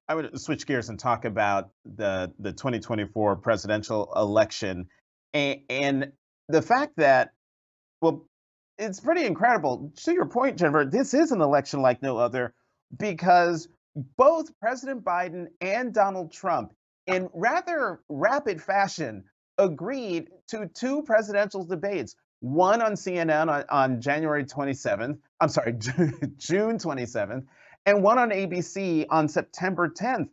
I would switch gears and talk about the 2024 presidential election and the fact that, well, it's pretty incredible. To your point, Jennifer, this is an election like no other because both President Biden and Donald Trump, in rather rapid fashion, agreed to two presidential debates. One on CNN on January 27th, I'm sorry, June 27th, and one on ABC on September 10th.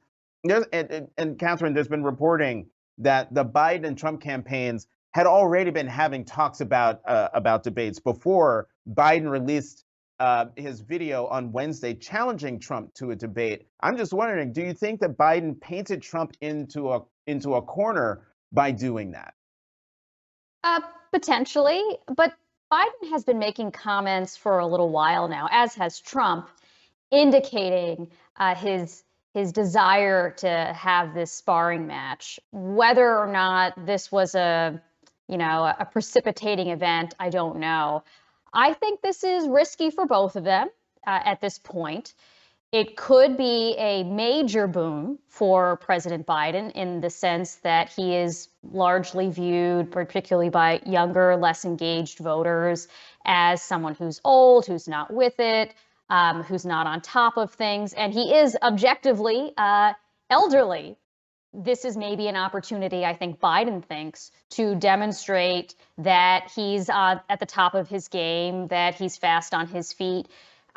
And Catherine, there's been reporting that the Biden and Trump campaigns had already been having talks about debates before Biden released his video on Wednesday challenging Trump to a debate. I'm just wondering, do you think that Biden painted Trump into a corner by doing that? Uh, Potentially, but Biden has been making comments for a little while now, as has Trump, indicating his desire to have this sparring match. Whether or not this was a precipitating event, I don't know. I think this is risky for both of them at this point. It could be a major boon for President Biden in the sense that he is largely viewed, particularly by younger, less engaged voters, as someone who's old, who's not with it, who's not on top of things. And he is objectively elderly. This is maybe an opportunity, I think Biden thinks, to demonstrate that he's at the top of his game, that he's fast on his feet.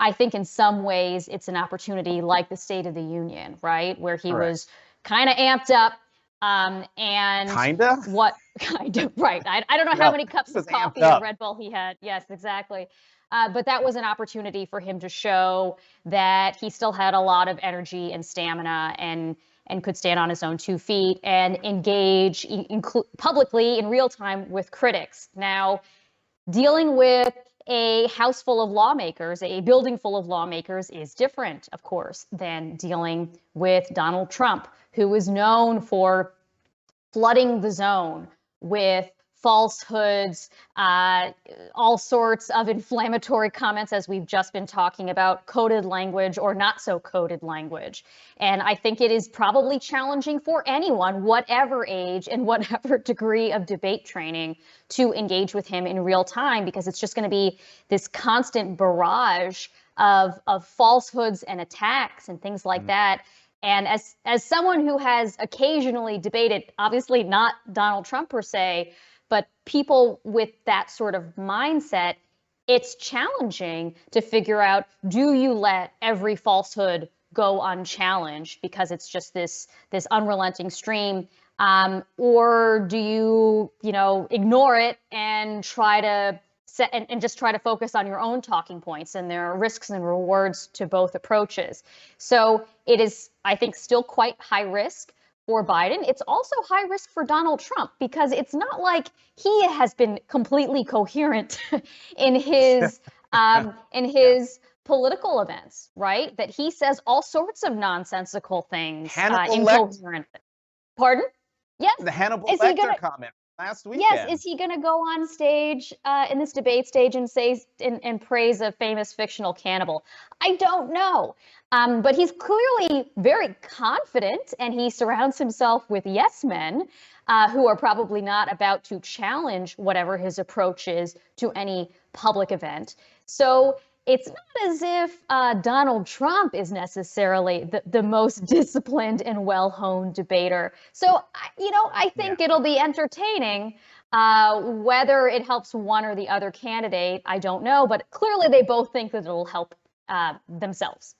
I think in some ways it's an opportunity like the State of the Union, right? Where he Correct. was kind of amped up. And Kinda? what kind of, right. I don't know how Well, many he cups was of amped coffee or up. Red Bull he had. Yes, exactly. But that was an opportunity for him to show that he still had a lot of energy and stamina and could stand on his own 2 feet and engage publicly in real time with critics. Now, dealing with a house full of lawmakers, a building full of lawmakers is different, of course, than dealing with Donald Trump, who is known for flooding the zone with falsehoods, all sorts of inflammatory comments, as we've just been talking about, coded language or not so coded language. And I think it is probably challenging for anyone, whatever age and whatever degree of debate training, to engage with him in real time, because it's just going to be this constant barrage of falsehoods and attacks and things like that. And as someone who has occasionally debated, obviously not Donald Trump per se, but people with that sort of mindset, it's challenging to figure out, do you let every falsehood go unchallenged because it's just this unrelenting stream, or do you ignore it and try to and just try to focus on your own talking points? And there are risks and rewards to both approaches. So it is, I think, still quite high risk for Biden. It's also high risk for Donald Trump, because it's not like he has been completely coherent in his political events, right? That he says all sorts of nonsensical things, Hannibal incoherent. Pardon? Yes. The Hannibal Is he Lecter comment last weekend. Yes, is he going to go on stage in this debate stage and say and praise a famous fictional cannibal? I don't know. But he's clearly very confident, and he surrounds himself with yes men who are probably not about to challenge whatever his approach is to any public event. So it's not as if Donald Trump is necessarily the most disciplined and well-honed debater. So, I think it'll be entertaining. Whether it helps one or the other candidate, I don't know. But clearly they both think that it'll help themselves.